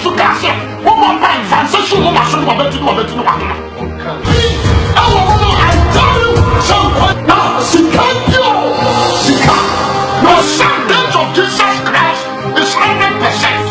Sukasi, one more time, Francis, you want to know about I tell you, someone now, she can't do. She can't. The sentence of Jesus Christ is 100%.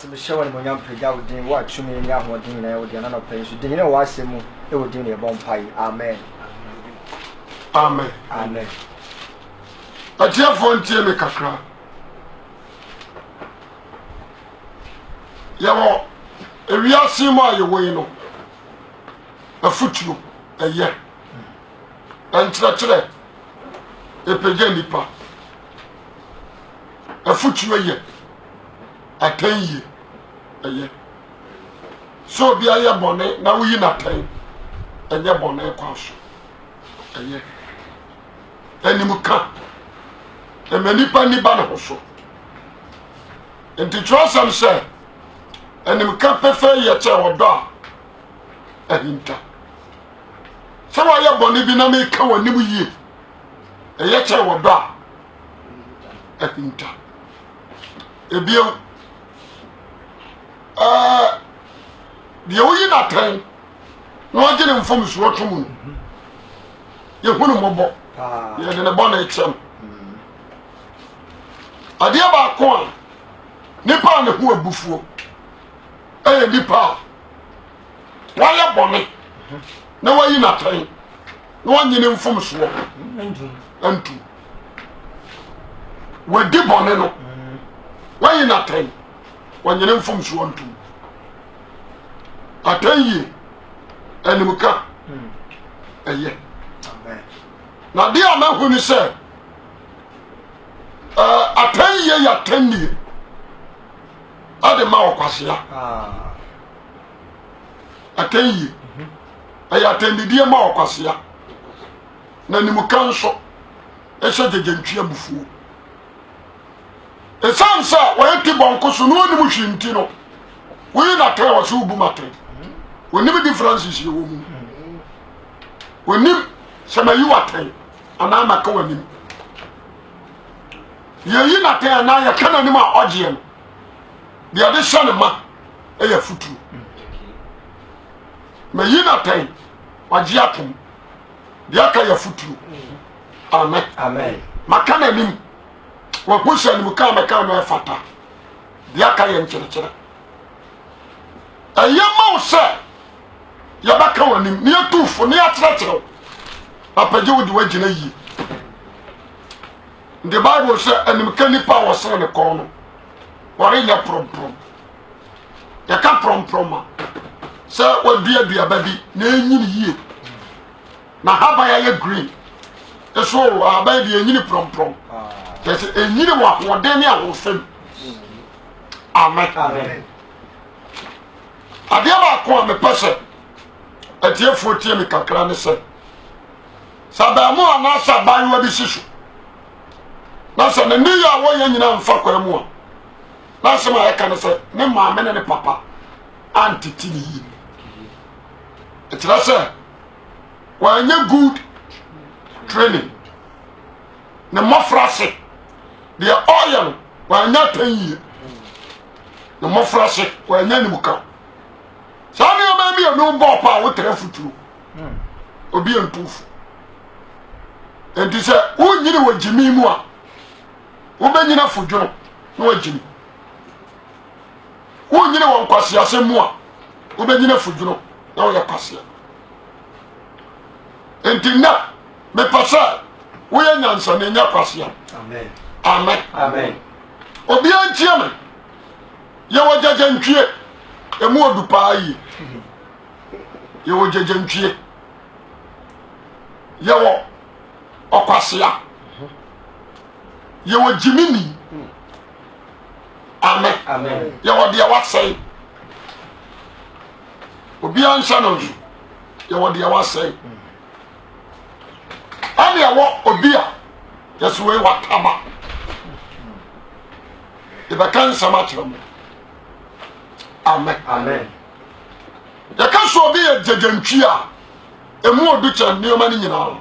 Michelle and Moyam Pega would do what you mean, Yahoo, dinner, with the another place. You didn't know what Simu, it would do a bomb pie. Amen. Amen. Amen. A dear phone, Timmy Kakra. Yawo, if we are seeing why you way, no. A foot you, a year. And Tratre, a Pegenipa. A foot you a year. A 10 year. A year. So be a bonnet, now we in a time. And your bonnet cost. A year. And you can't. And many penny banner also. And to trust some say, and you can't prefer your child or dog. A hinter. So I have bonnet be no make a new year. A yet child or dog. A hinter. A bill. The only that time, no one didn't inform us what to moon. You put him up, you had in a bonnet exam. A dear about corn, Nippon who a buffo, a Nipa. Why a bonnet? No one in that time, no one didn't inform us what. And two. We're deep on it. Why in that time? When you inform us one two. A 10 year, and you can a year. Now, dear man, when you say a 10 year, ya 10 year, at the Mauquasia. A 10 year, I attended dear Mauquasia. Nanimu council, a such a gentry before. A son, sir, where Tibonco, so no one Tino. We not tell us who boomate. We never differences you woman. We name some of you are 10, and I'm a calling him. You're not there now, you can't anymore audience. The other son of ma, a foot. May you not tell, or Giatum, the Akaya foot. Amen. Amen. Macana him. What push and Mukama Kama Fata. The Akayan Church. A young mouse, sir. Yabaka on him near 2 for near Trattel. Papa Joe would wait in a year. The Bible said, and the mechanic power son the corner. Or in your prom. You can't prom. Sir, what dear baby, name ye. Now, how by I agree? That's all our baby and you prom. There's a new one, what Daniel will say. Amen. I never call the person. At your 14 me Kakrani said. Sabamu and Nasa by your decision. Nasa, the New Year way in Fakwa. Nasa, I can say, no mamma and papa. Auntie Tilly. It's Nasa. When you're good training. The more frosty. The oil when you're 10 years. The more frosty when you're come. So I may be a no ball power with the foot. Or be a tooth. And this is who you know what Jimmy Moore. Who been enough for John? No Jimmy. Who you know one Passia some more? Who been enough for John? No, your Passia. And till now, me Passia, we are Nansen in your Passia. Amen. Amen. Obian Chairman, you were judging tree. A more du pie. You were judging tree. You were Opasia. You were Jimmy. Amen. Ya wo de wa sei. Obi ansha no ju. Ya wo de wa sei. Ani awo obi a yesu we wa tama. Iba kan sama chiro. Amen. Amen. Ya ka so obi ye jejentwi a emu odu che nioma ni nyina.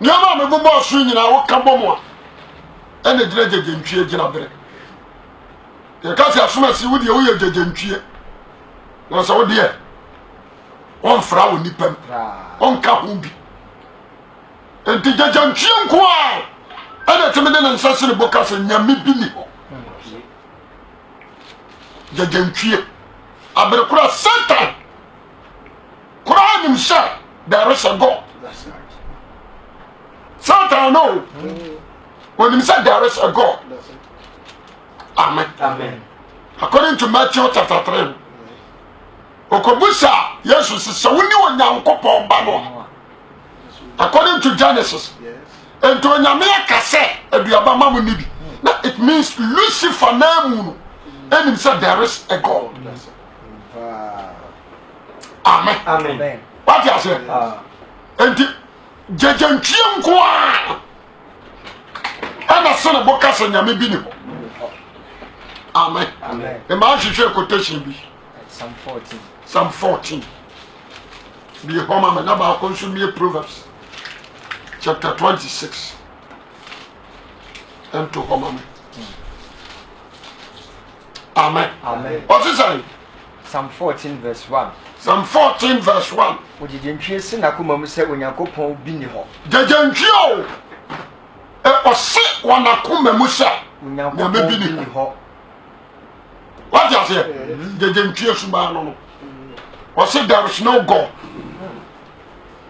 Nioma me bobɔ so nyina wo ka bɔ mo a ene gire jejentwi gina bere. Ya ka se asoma si wo de wo ye jejentwi. Na so wo de on fra wo nipam. On ka ho bi. Enti jejentwi nko a ene temede na nsase ne boka se nyame bi ni ho. Jejentwi abere kura Satan kura himself there is a God. That's right. Satan no. When he said there is a God. Amen. Amen. According to Matthew chapter 3. Okobusa Jesus says woni onyankopon ba no. According to Genesis. Yes. Ento onyame akase aduaba mamu ni bi. Now it means Lucifer namu. And he said there is a God. Amen. Amen. What you say? And jejentwie nko a ana se na boka se nyame bi ni ho. Amen. Amen. The man should quotation bi. Psalm 14. Psalm 14. Be home and about consuming Proverbs chapter 26. And to home. Amen. Amen. What is it? Psalm 14 verse 1. Psalm 14 verse 1. Ojijentwie se na kuma mu se onyankopon bi ni ho. Jejentwie o. Ose wana kuma mu se Onyankopon bi ni ho. What you say? Jejentwie suba no. Ose there is no God.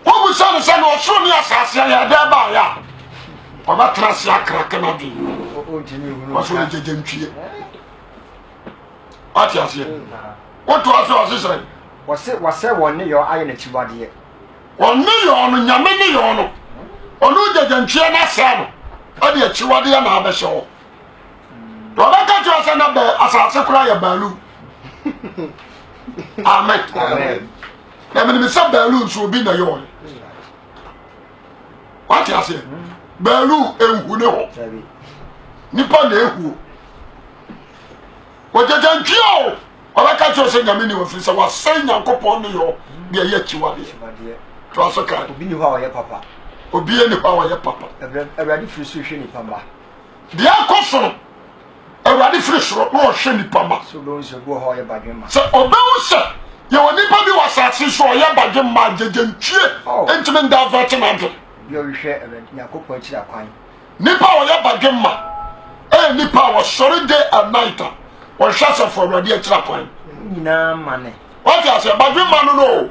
Who will say no so ni asase ya da ba ya. Oba trase akraka na bi. O ntimi hunu. Waso jejentwie. What you say? What was say? Wase wonne yo aye na chiwade. Wonne yo no nyame ne yo no. Onu jejentwie na sa no. Odi achiwade ya na abehye ho. Do ba ka jo say na be asase kura ya balu. Amen. Amen. Na me say balu so bi na yo. What you say? Balu enhu ne ho. Nipa na ehu. Wajejentwie o. Ola ka cho se nyame ni ofisa wa sai nyankopon ne yo de ye chiwade to asoka obi ni ho a ye papa obi ni ho a ye papa awrade firi so hwe ni pamba de akoso awrade firi so no hwe ni pamba so do nso go ho ye badwema se obewu se ye woni pa bi wasase so ye badwema jejentwie entime nda vate na ade bi o hwe awrade nyakopon akira kwan nipa o ye badwema nipa wo sori day and night o hwasa for awrade akira kwan nyina mane what you say badwema no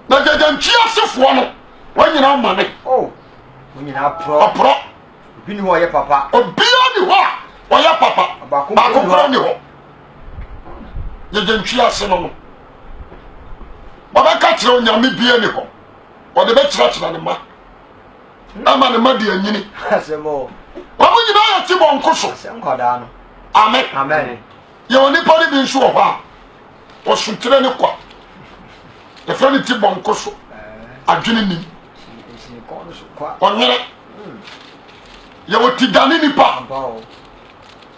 na jejentwie asefo no wanyina mane nyina pro obi ni ho ye papa obi ni ho o ye papa ba ko ni ho jejentwie ase no baba ka kire onyame bia ni ho o de be kira ne ma ama ne ma de anyini asemo wa mo nyina ya ti bon koso asenkoda no amen amen ye oni pa ni bi nso ho a o suntre ne kwa e fra ni ti bon koso adwene nim onyere ye wo ti dane nipa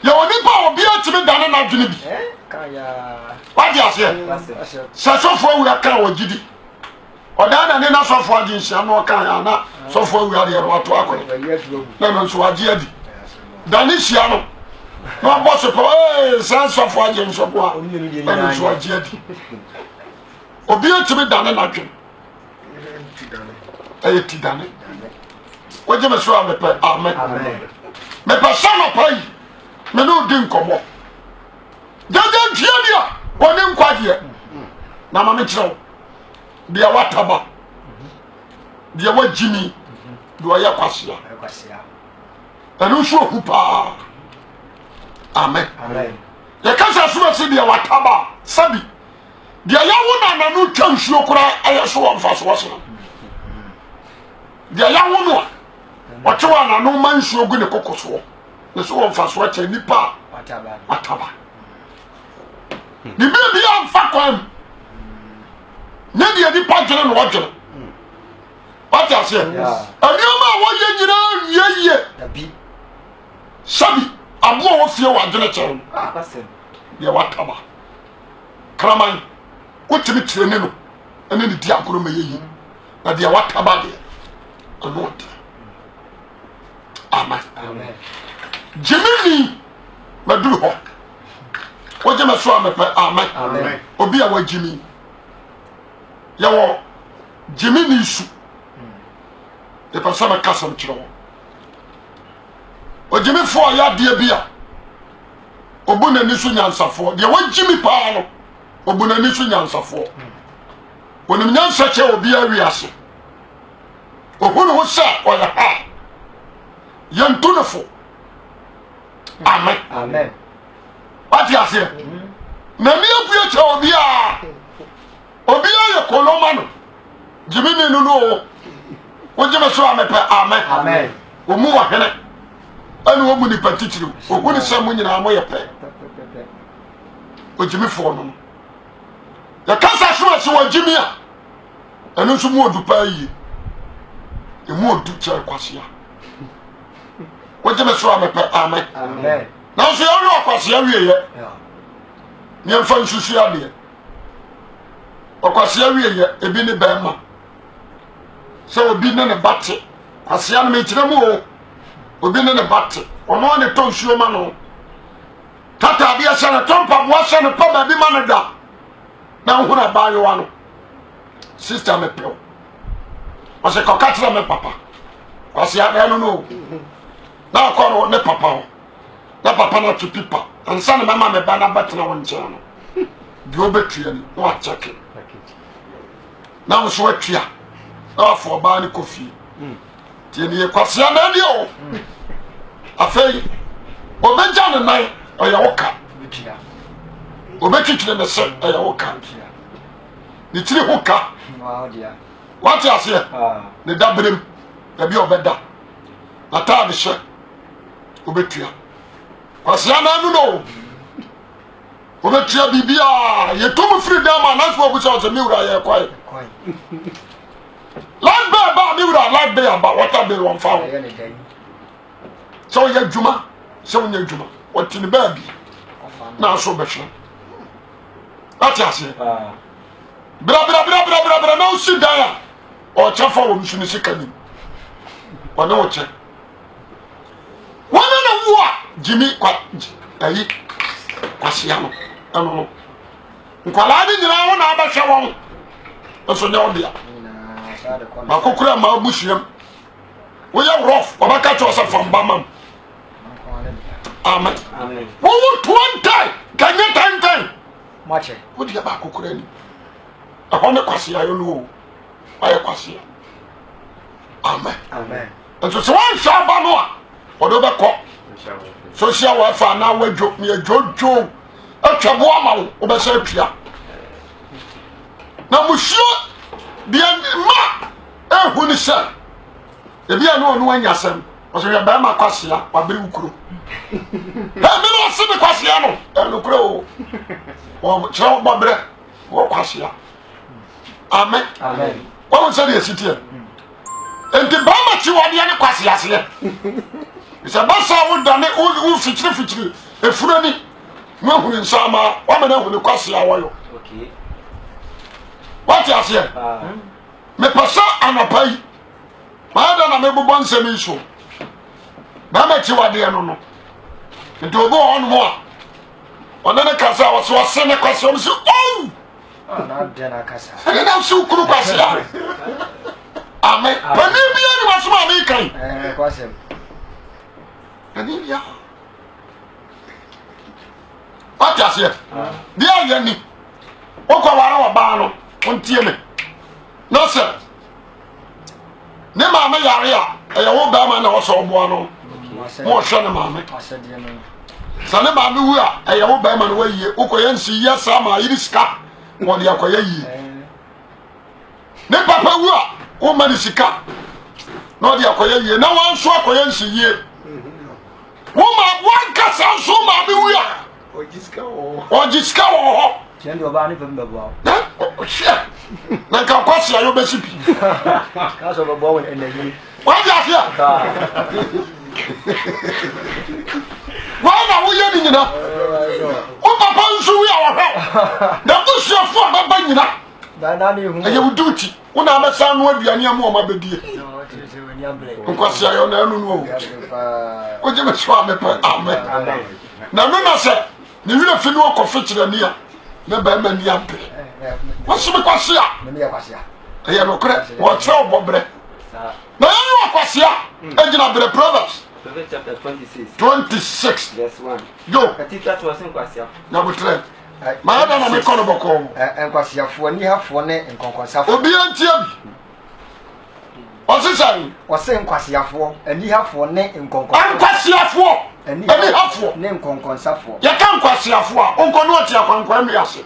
ye wo nipa obi atime dane na adwene bi kaya wadi ase sasofo awu aka wo gidi odana ne na sofo agi nsia no kan ya na sofo awu ade ro ato akọ na no so agi adi dane sia no no boss ko sasofo agi nso ko a na no so agi adi obi atime dane na adwene aye ti dane oje me so amepe amen me pa sama pai me no din komo dede dia woni nkwade na ma me kire dia wataba dia wajini do ya kwasia anu so okupa amen ya kasa so se dia wataba sabi dia ya wona na no twa nsuo kura aye so wonfa so so dia ya wono wachewa na no mansuo gu ne kokoso ne so wonfa so acha nipa ataba ni bi amfa kwan ne de di pagene no wodwene what you say anioma woye nyina yeye dabi sabi abo wo fie wadwene kyerem pasem ye wataba kraman wotimi tirene no ene ne di agoro mayeyi na de wataba de anot amen jimini maduru ho woje maso amepe amen obi a wajimi yawo jimini su e pasa me kasam kiro ojimi fo ya de bia obuna ni su nyansafo de wajimi pa no obuna ni su nyansafo wonim nyansa che obi awiase ohunu ho sa oya ha yantunefo amen what you say na mi abuye che obi a ye koloma no jimini no wojeme so amepe amen omu wa hene anu omu ni patitiri ohunu se mu nyina mo ye pe ojimi fo no ya kasa so ase wajimi a anu so mu odupa yi emu odu che kwasia wojeme so amepe amen na so ya ro kwasia wieye ni mfa nsusu ade okwasia wieye ebi ni bema so obi ne bate kwasia no me kire mu o obi ne bate ono ne to nsuo ma no tata bia se na tompa bo se ne pa ba bi ma no da na hu na ba yo ano sister me pe o se ko katira me papa kwasia na no na ko no ne papa o na papa na to pipa ansa na mama me ba na batena won nche no bi obetua ni no acheke na so atua na fo ba ni kofi tie ni kwasia na ni o afei obeja ne nan oya woka obetwitwe ne se oya woka ni tiri hoka what you say ne dabrem da bi obeda na ta bi se obetua kwasia na nu no obetua bibia ye tomu free dama na so obucha o se miwura ye kwai like ba miwura like be aba water be won fa so ye djuma so nya djuma watini ba bi na so be hwe ati ase bra na usi daya o chafa wo msuni sikani wana o che wana na wo jimi kwa ayi kwasia no ano nkwala ni nyina wo na abahwe won so nya odia ma kokura ma bushiem wo ya rough obaka cho sa famba mam amen wo 20 kanya tantan mache wo dia ba kokura ni ahone kwasia yo no aye kwasia amen and so one shaba no a odo be ko social welfare na wadwo me adwojo atwabo ama wo be sa atua na musuo bia ma ehu ni se ebia no no anyasem o so ya ba ma kwasia wabere ukuro e mi no se be kwasia no e no kuro o chiro babere wo kwasia amen wo se de sitie enti ba ma chi wo de ne kwasia se isa ba sa wo dane wo fitiri efurani mo hu nsama wa me na hu ne kwasia wo yo okay what you say me pasa anapai ma da na me bobon nsem nso ba ma chi wade no nti obo on mo a ona ne kasa wo so se ne kwasia wo so oh na de na kasa na so kuru kwasia amen pani bia ni waso ma me kan kwasia ani bia what you say bia ye ni o ko wara wa ba no ontie me no sir ne ma me yare a e wo ba ma na wo so obo no mo hwe ne ma me sa ne ma me wu a e wo ba ma no waye ukoye nsi ye sa ma yiri sika mo de akoye yi ne papa wu a wo ma ni sika no de akoye yi na wan so akoye nsi yi wo ma wan ka sa so ma me wu a ojiska wo tiɛ ndi ɔbaa ne fam bɛboa na ohia na ka kwasi ayo besipi ka so bɛboa wɔ ɛnayi waje afia wana wo ye ni nyina o papa nso wi awɔ na busuafo ababa nyina na ne hu ɛyɛ wo duty wo na amesa no aduane amu ɔma bedie nkwasi ayo na anu no o je me so amepa amen na no na se ni wira fi no kofi kire ni a na ba ma ni ampe wo se me kwasi a ne me kwasi a ɛyɛ no kre wo kire obobre na yɛ kwasi a ejina bre Proverbs chapter 26 verse 1 yo katita to asen kwasi a na butre ma da na me kono boko enkwasiafo ni hafo ne nkonkonsafo obi antia bi osisan ose nkwasiafo ani hafo ne nkonkonsafo ankwasiafo ani hafo ne nkonkonsafo ya kan kwasiafo a onko no otia kwankwan mi ase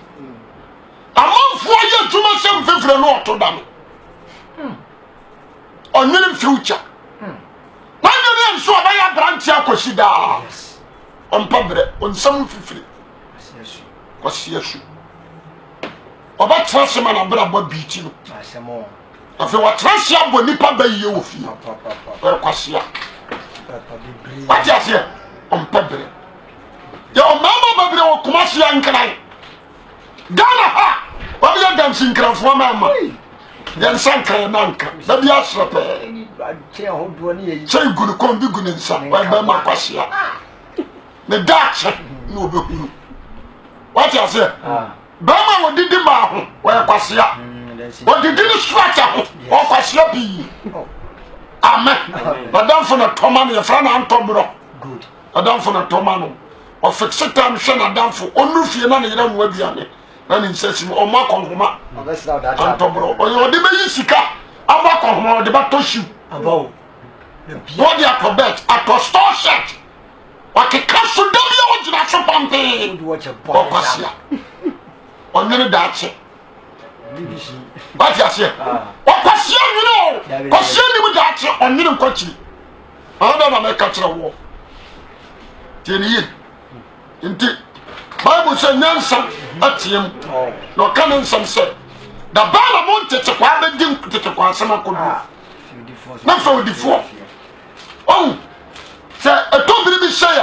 amanfo ye tuma se mfefre no otoda no onwere future na nyere nso abaya branch akosi da onpabre onsam fifire kwasi asu oba transema na bra bo biiti no asemo afi wa transia bo nipa bayiye wo fi kwasi a wati ase onpabre ya o mama babre wo kumasi ankran Ghana ha obi ya dam sinkrafo mama yan sankran nanka da bi asrepe che hodo ne yi che gunu kon bi gunu nsa wa ba ma kwasi a ne dache no obehunu wati ase bama wo didi ma ho wa kwasi a wo didi ni structure ho o kwasi a bi amen badam for na toma ne fra na antobro good badam for na toma no o fixe time hwe na damfo onu fie na ne yira no aduane na ne nsasi o ma konhoma obesra da antobro o de be yisika aba konhoma o de ba toshu abawo body acrobat atostore shirt wakeka so dami o jira so pampe o kwasi a onwere dache bibishi bati ase o kwasi nwere o kwasi ni mu dache onwere nkochi anda na meka kire wo tieniye nti Bible say nyansa atiem no kanen sam say da bala mon tete kwa be din tete kwa sama ko na fa odifo oh say etobiri bi say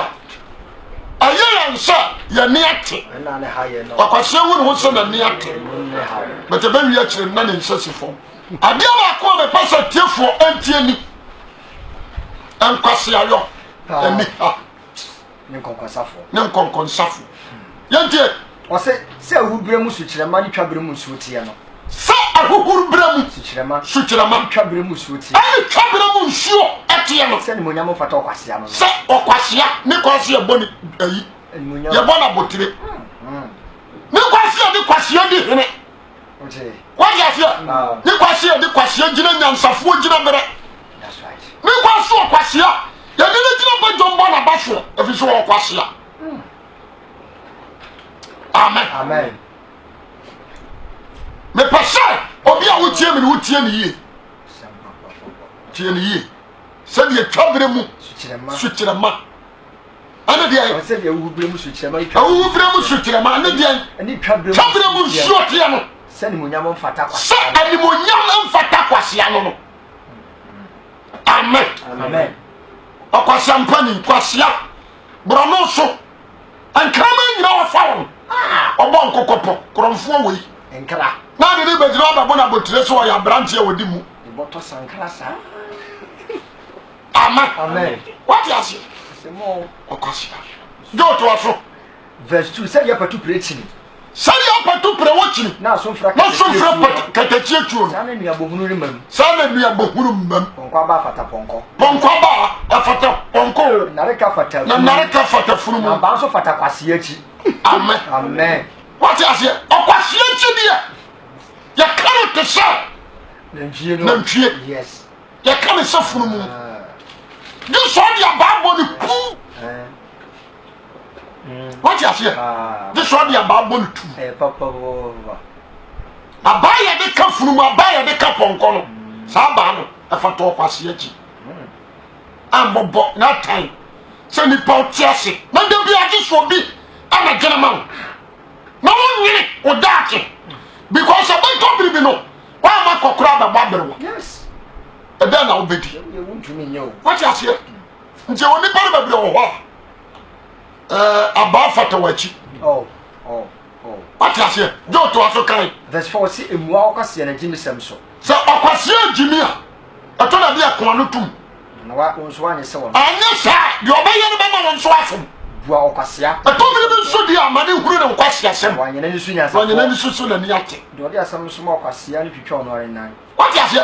ayera nsa ya ni ate na ne haye no akwase wo no so na ni ate bete be wi akire na ne nsa sifo ade ala ko be pasa tiefo antie ni ankwase ayo ani ha ne nkonkonsafo yantie ose se ahubre mu sukyerema ni twabre mu nsuotie no sa ahuhuru bremu sukyerema twabre mu nsuotie ani twabre mu nsuo etie no se ni monyam fata okwasea no se okwasea ne kwasea boni ayi ye bona botire ne kwasea de kwasea di hene oje kwasea ne kwasea de kwasea gina nyansafo gina bere that's right ne kwasea okwasea ye ne gina bajombo na bafo efiso okwasea amen me pasa obi a wotie me wotie ne yie tie ne yie se de twabre mu sukyerema ana de ayo se de ahubre mu sukyerema ana de ani twabre mu suotie no se ni monyam fata kwasea se ani monyam mfata kwasea no amen akwasea mpani kwasea brono so ankrama nyina wa fawo obo nkokopo kromfo we enkra na de ne bejira ba bona botire so ya branch e wodi mu iboto sankra sa amen what you say semo okwasea go to aso verse 2 say ya patu preaching sari apatu pre wochini na so fra katachie tuo sana nua bohunu ri mam sana nua bohunu mam ponko ba fata ponko ba afata ponko nareka fata na nareka fata funu mu ba so fata kwasea chi amen what you say okwasea chi dia ya character sa na ntwie yes ya kan se funu mu ni so dia ba bo ni pu what you say this one dia ba bo ni tu papa abaya de ka funu mu abaya de ka ponko no sa ba no afata okwasea chi ambobo na time se ni pa otiase na de bi age so bi ama gentleman na wonwene odaache because about company bi no wa ma kokora ba babere yes e da na obedi what you say nje woni pare babere wo ho aba fata wachi what you say jo to aso kan verse 4 see emua okwase na jimisem so so okwase jimia eto na bia ko no tum na wa onso anye se won anya sa de obaye no ba ma won so afom bua okwase eto bi so di amane huru ne okwase asem wanye na nisu nya sa wanye na nisu so na ni ate de odi asem so ma okwase ya ne twitwa no ore nan what you say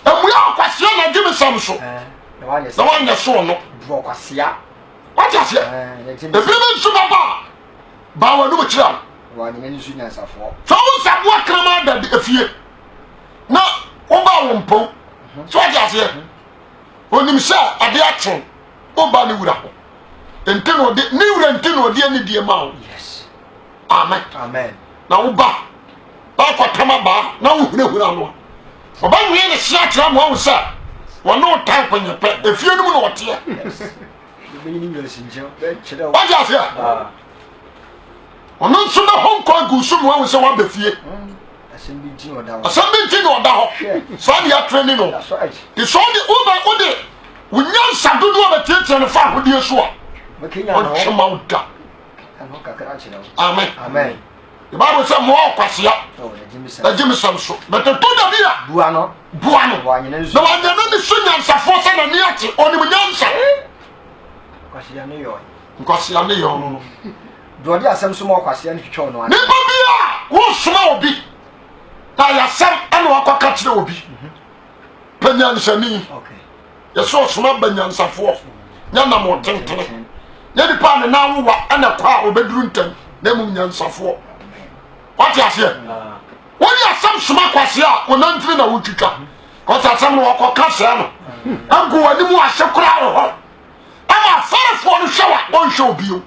emua okwase na jimisem so na wanye so no bua okwase ya what you say e bi so ba wa no kira wanye na nisu nya sa fo so sabo krama da efie na wo ba wo mpo so what you say onim sha ade atron wo ba ni wura ho enteno de ni wura enteno de ani die ma wo yes amen amen na wo ba kwatama ba na wo hurahura no oba nwe ne sia kira mo wo sa wono tan panyepe efie no mu no wote yes be ni ngere sinje be chede wo what you say ono nso na Hong Kong gusu mo wo se wa be fie asembi tin oda ho so they are training no that's right the so the over ode unyan sadodo abetetete no fa hodie so a makenya no chimauda ano kakra chira amen amen the Bible say mo kwasea na jimisam so but to da bia bua no wanye na no wanye na ni sunya nsafo se na ni ate oni munyansa kwasea ne yo kwasea ne yo no do odi asem so mo kwasea ne twitwa no ni ba bia wo soma obi ta ya sam ana wakaka kire obi panyansani okay yeso soma banyansafo nya na mo tentene ye di pa ne na wo ana kwa obeduru ntam na mu nyansafo what you say woni asam soma kwase a wonantiri na wotwitwa ko sa asam no wakoka se no angu wani mu ahyekura ro ho ama farafo no hwewa on hwe obio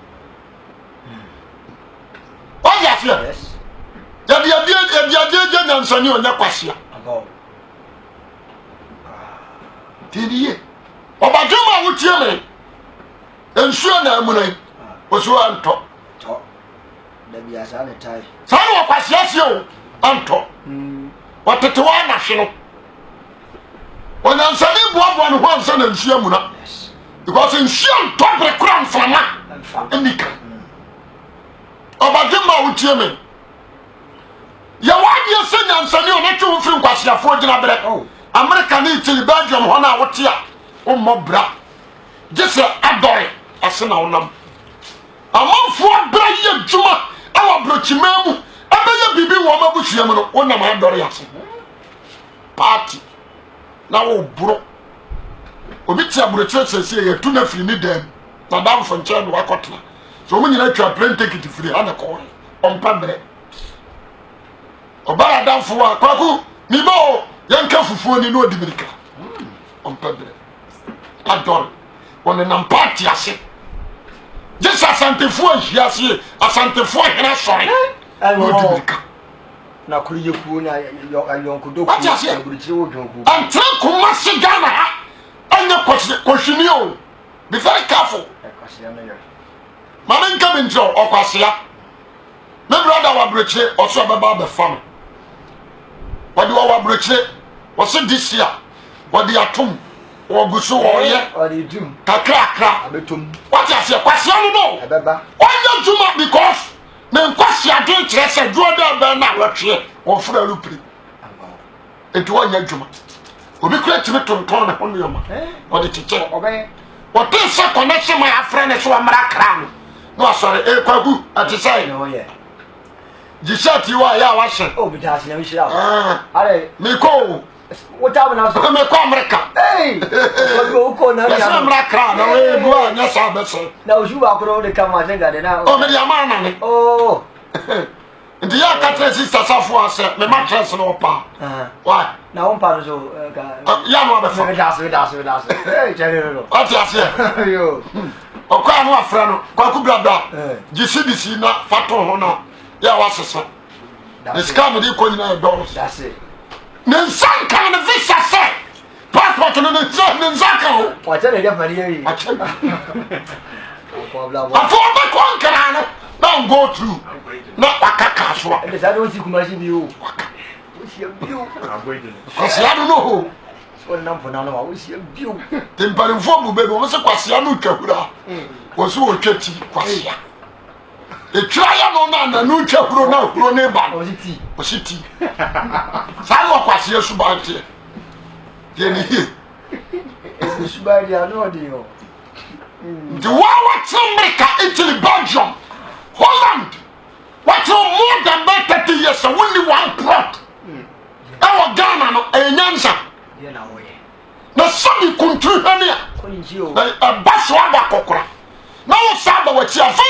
what you say yes ya nyansani onya kwase abo tidiye obaduma wotie me ensuo na amunai oso anto to da bia sa ne tai sare wakwase ase o anto watete wa na hwe no onyansani boabo no ho ansa na ensuo amuna yes because ensuo nto bre kura mfama endika obaduma wotie me ya wadi ese nyansani o na twe wo firi nkwase afo gina bre America ni Italy Belgium ho na wote a o mobra gese adore ase na wonam amanfo abra ye djuma awa brochimamu abeye bibi wo mabusuam no wonam adore ase party na wo bro obi tia brochire sese ye tu na firi ni dem na dam fo nche do akotna so mo nyina twa plane ticket free ana ko on pambre obara dam fo akwaku ni bo yanka fufuo ni no dimirika on pambre adore on na party ase Jesus asantefo ahiase asantefo hena sore no dimirika na kuri yeku na yonkodo ku aburuchire wo dwonku antra kuma se Ghana ha anya kohwini o be very careful kwasea no yo mama nka bintro okwasea me brother wa aburuchire oso baba be fam wadi wa aburuchire wose this year wadi atom oguso wo ye odi dum kakra abetom what you say kwasea no ebeba onya juma because me nkwasea de kire se duo da ba na wotwe wo fura lupri etu onya juma obi kura timi tonton na hono yoma odi tete obe wote se connection my friend so amra kra no asore kwagu atisai no ye jishati wa ya washe o bitasi na mishira are miko wota na so me ko America uko na ya amra kra na we bua nya sa bese na ujuba akoro de kama tenga de na o me ya mana ne oh ndi ya katre sister safu ase me mattress no pa why na on pa so ya no abefa me das eh jere no ati ase yo okwa no afra no kwa ku brada GCDC na fato ho na ya wasesa the scam dey ko nyina dollars that's it nensan kan visa say passport no nensan kan wa tell you for you ache ko bla afọ ba kon kana no now go through na wakaka so and the other ones kumasi bi o kwasia no no so na mpo na no wa wosia bi o temparemfo bu bebe wo se kwasia no twahura wo so wo twati kwasia etwa ya no na no twahuro na huro ne ba o si ti sa wo kwasia su ba tie ye ni hi e su ba dia no di o the Wawa America, Italy, Belgium, Holland. What more than 30 years, only one plot. Our Ghana, no, a Nyansa. The sun country, a Baswaba Kokra. Now, Saba, what you have fear.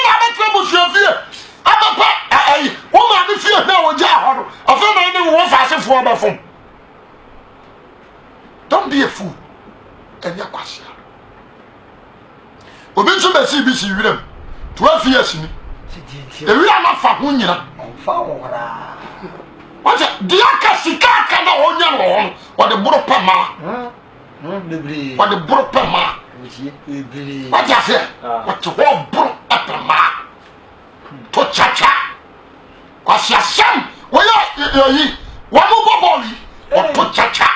I woman, if you know what you are, I feel I didn't want fast for my phone. Don't be a fool. And your question. Obi nso be si bi si wiram 12 years ni e wira na fa ho nyina fa wora wacha dia ka sika ka na onya no wo de buru pama bibiri wo de buru pama bibiri wacha se wacha wo buru pama to chacha kwasi asem wo yi wo mo boboli o to chacha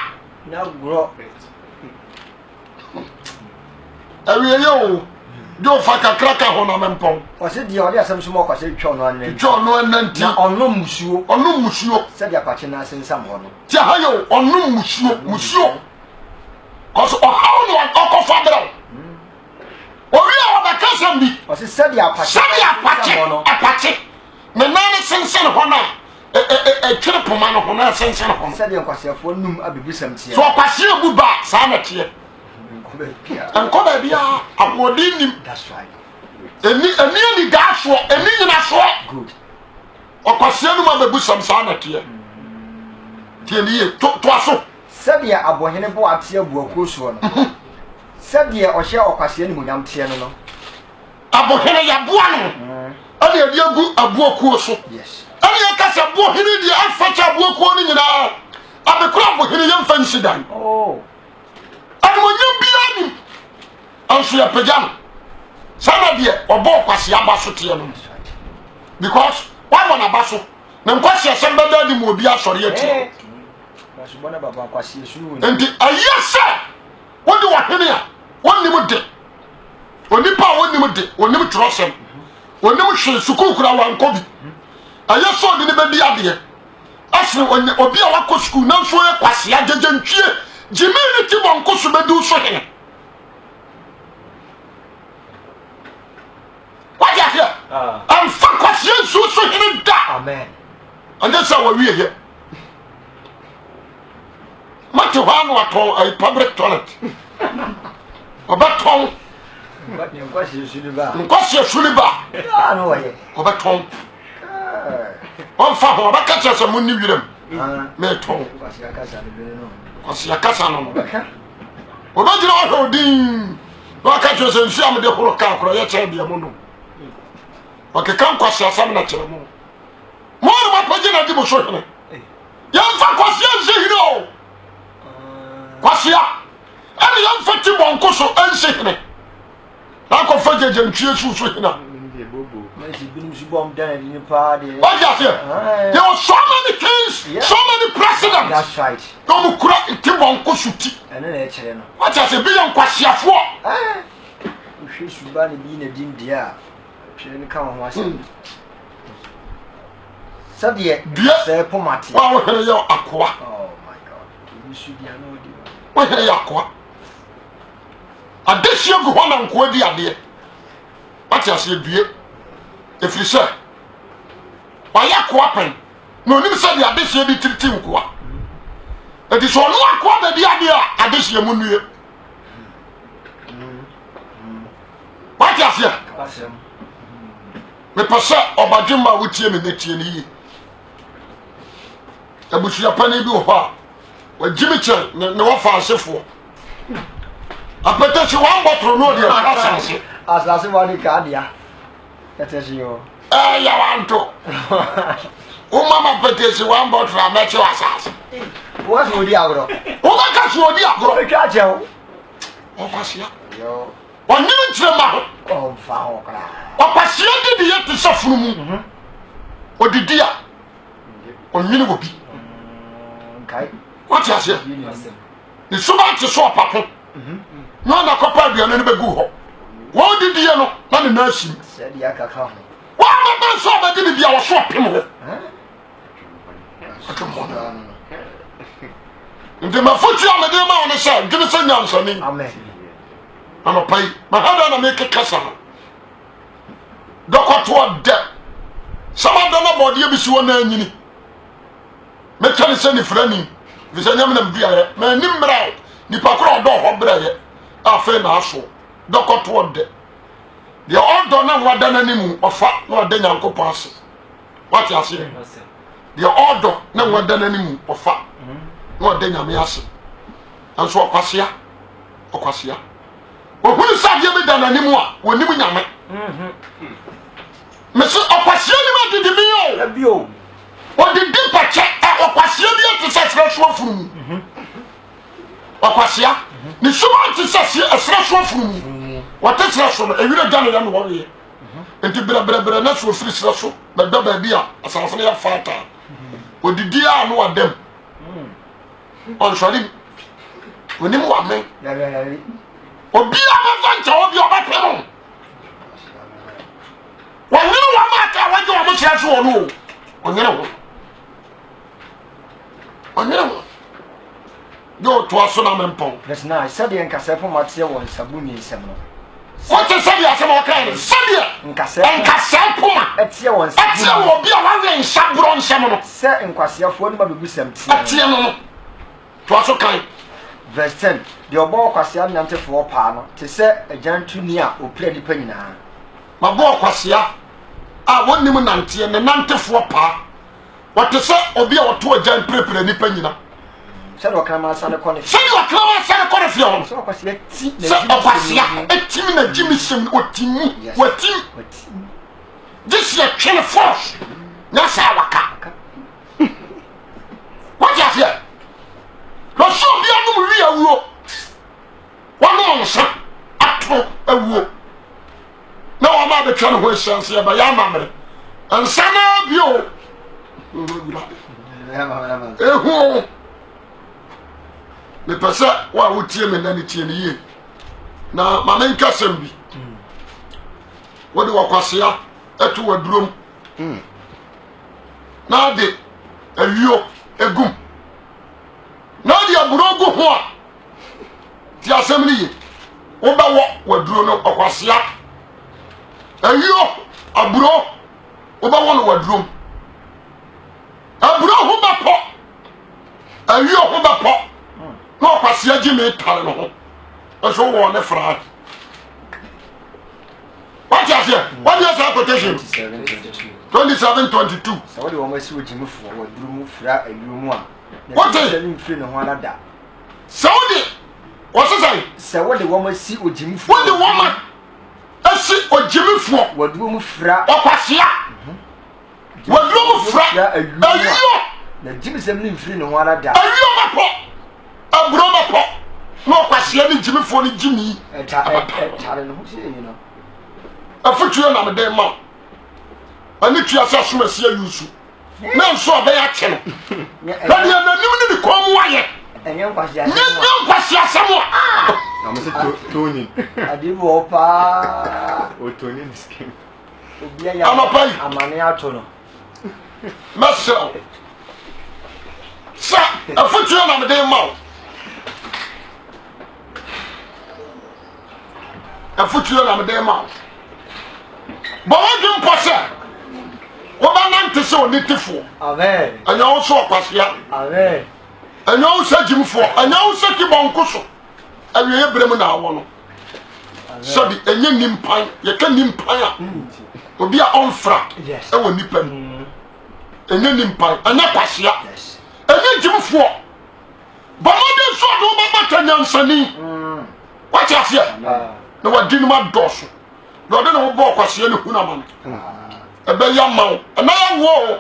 na gro awiye yo do fa kakraka ho na mempon o se dia o dia asem sumo kwase twa no anan twa no ananti na ono musuo se dia kwache na asensam ho no ti ha yo ono musuo koso o ha no okofa bra o wi a wa kasam bi o se dia kwache ho no apache me na ne sensen ho na twere poma no ho na sensen ho no se dia kwasefo num abibusam tie so kwase bu ba sa na tie enko ba bia amodi nim that's right eni gaso eni nyina so good okwase no ma bebu sam sa na tie tie ni to aso sadia abohene bo ate abu akuro so no sadia o hye okwase ni munyam tie no abohene ya boa no ani adi agu abu akuro so yes ani akasa abohene di afacha abu akuro ni nyina abekura abohene yam fansidan oh Anyam biani anso ya pejam sana de obo kwase abaso te no because why wanna baso na kwase asem beda di mo obi asori ati baso bona baba kwase suru enti ayese wodi wahene a wonni mu de onipa wonni mu de wonni trosem wonni mu hwe sukuu kura wankobi ayese odi ne bedi ade asre obi a wakɔ sukuu na so ye kwase agegentwie jimini ti bon ko subedu so hene what ya here am fa kwase so hene da amen and that's how we here mate ho no ato a public toilet obaton but ni kwase suliba ah no way obaton on fa ho ba ka chese munni wiram me ton kwase akasa ni bere no kwase akasa no obajira ho din wa ka chese nsi am de horo ka koro ye che bia mo no o ke kan kwase asam na chere mo mo ma paje na di mo so hene yan fa kwase nsi hene o kwase a ani yan fa ti bon ko so nsi hene na ko fa jeje ntwie su so hene what you say? There were so many kings, so many presidents. That's right. No kura tibon ko suti. And then echere no. What you say? Billion kwasiafo. Hwe suba ne bi na din dia. Hwe ne ka ho asem. Sadie, say pomati. Wa wo here yo akoa. Oh my God. You should be no di. Wo here yo akoa. Adesio go ho na nko di ade. What you say due? If you say, why ya kwapen? No, you said the addition of the team. It is all one quarter the idea, addition of Munia. What you say? Me pasa Obajima with him in the TNE. The Bushia Penny do her. When Jimmy Chen, no fancy for. I bet you one bottle no dear. As last one, Cadia. That is you. You want to? Oh, Mamma petition one bottle from Metro Assassin. What's with the agro? Oh, that's what the agro. Catch you. Oh, what's ya? Yo. onyini nkyerema ho fa ho kra okwasia de ye te safunu mu odidi a onyini wo bi kai what you say ni suba te so papo no na kopa aduane no begu ho wo didi ye no na ne na asim se dia kaka ho wa ma so ba de bia wo so pem ho nti mafuti amede ma wona sha gine se nyansani amen anopai mahada na make kasa dokoto de samada na body bi si wona anyini mekane se ni frani visanyam na mbia ye ma ni mra ni pakro do ho braye afa na aso dokoto de odo na wada na nimu ofa na wada nyankopon ase what you say the odo na wada na nimu ofa na wada nyame ase anso okwasea ohun sadie be da na nimu a woni mu nyame mese okwasea ni ma didi mi o bio odidi pache okwasea bi ate sesre so afuru okwasea ni suma ate sesre so afuru wate sesre so ewire gane ya no wore enti bere na so ofiri sesre so be da ba bi a asafo ya fata odidi a no adem on sorry woni mu amen obi a ma ncha obi o ba pero woni wa ma ka waje o mo sesre so no onyere ho yo to aso na mempon yes na sabe nkase fo mate won sabuni nsem no what is sabe asem o kan sabe nkase poma etie won etie wo bi a wa we nsabro nsem no se nkwase afo ni ma bebu sem tie etie no to aso kan verse 10 de obo kwase amnyante fo pa no te se agantuni a opira dipa nyina ma bo kwase a wonim nante ne nante fo pa what is obi a woto agan prepare nipa nyina se do kan ma sane kone se do kan ma sane kone fi ho so kwase ti se kwase etimi na jimi sem otimi watim this year train force na sa waka what you say lo so bi anu wi awuo wonu onsa ato awuo na wa ma be twa no ho chance ya ba ya mamre ansana bio ehu me pesa wa wotie me na ni tie ni ye na mama nka sem bi wodi wakwasea etu wadurom na de awio egum na de aburogu ho a ti asem ni ye wo ba wo waduro no wakwasea awio aburo wo ba wo no wadurom aburo ho ba po awio ho ba po no wakwasea gi me tare no ho eso wo ne fra what you say what you say quotation 27:22 so what do you want to ojimi fo waduro mu fra awio mu a what is ni mfiri no ho alada saudi what say se what do you want to ojimi fo what the woman esi ojimi fo waduro mu fra wakwasea waduro mu fra awio na jimi sem ni mfiri no ho alada awio ma po aburo ma po no wakwasea ni jimi fo ni jimi tare no ho se you know afutuo na me den ma ani tua sa soma sia yusu na nso obe ya che no na dia na nim ni ko mu aye enye nkwasi ase nyam kwasi asemo na mo se toni adibo pa o toni ni skin obi ya amane ato no masel sa afutuo na me den ma afutuo na me den ma bo wajin pose wo ba nante se onitifo amen anya wo so kwasea amen anya wo se jimfo anya wo se ki bonko so awie ebrem na awo no sabi enye nimpan ye ka nimpan a obi a onfra e wo nipam enye nimpan anya kwasea enye jimfo bo mo so do ba batanya nsani what you say na wadinu ma doso do de no bo kwasea ne huna man ebe ya mawo na ya wo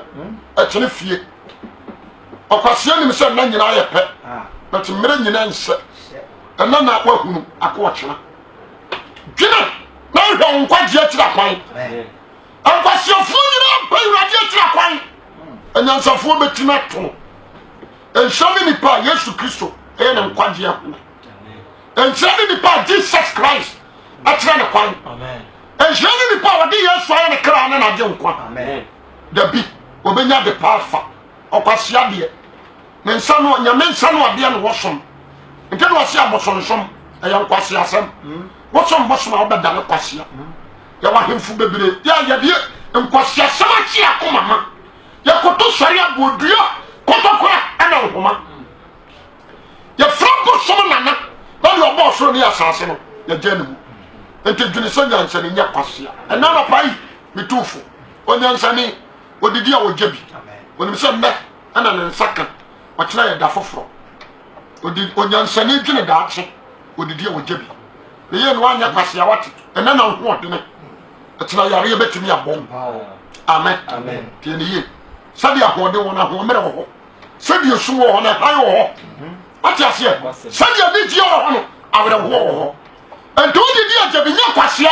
e tene fie okwasea nim se na nyina ye pe but mere nyina nse na na wahunu akwo chena dwene na hwɛ nkwagye akyira kwan ankwasiafo nyina pa Awurade akyira kwan anyansafo betima to enhyɛ nipa Yesu Kristo ɛyɛ ne nkwagye ahoma enhyɛ nipa Jesus Christ akyira ne kwan enhyɛ nipa wɔde Yesu ayɛ ne kra ne na gye nkwa dabi obenya de paafa ɔkwasea deɛ ne nsa no nyame nsa no adeɛ no wɔsom nti no wɔse abɔsonsom ɛyɛ nkwasea asɛm wɔsom bɔsom a wɔbɛda ne kwasea yɛwɔ ahemfo bebree yɛde nkwasea asɛm akyi akoma ma yɛkoto sɔre abɔdua kɔtɔkora ɛna nhoma yɛfra bɔsom nana na deɛ ɔbɔɔ soro ne asase no yɛgya ne mu nti dwene sɛ nyansane nyɛ kwasea ɛna nɔpa yi metufo onyansane odidi a wɔgya bi onim sɛ nnɛ ɛna ne nsa ka ɔkyerɛ yɛ da foforɔ onyansane dwene daakye odidi a wɔgya bi ne yɛ no wanyɛ kwasea wate ɛna na hoɔdene ɛkyerɛ yare yɛbɛtumi abɔ amen tiɛ ne yie sɛdeɛ ahoɔden wɔ no ahoɔmmerɛ wɔ hɔ sɛdeɛ sum wɔ hɔ no ɛhan wɔ hɔ wate aseɛ sɛdeɛ anigyeɛ wɔ hɔ no awerɛhoɔ wɔ hɔ ɛnti wodidi agya bi nyɛ kwasea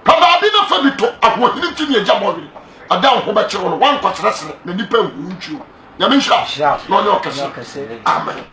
pa baabi na fa bi to ahoɔhene nti ne agya bɔwere ada ho bɛkyerɛ no wankɔserɛserɛ na nipa nhu ntwio nyame nhyira na ɔne ɔkɛse amen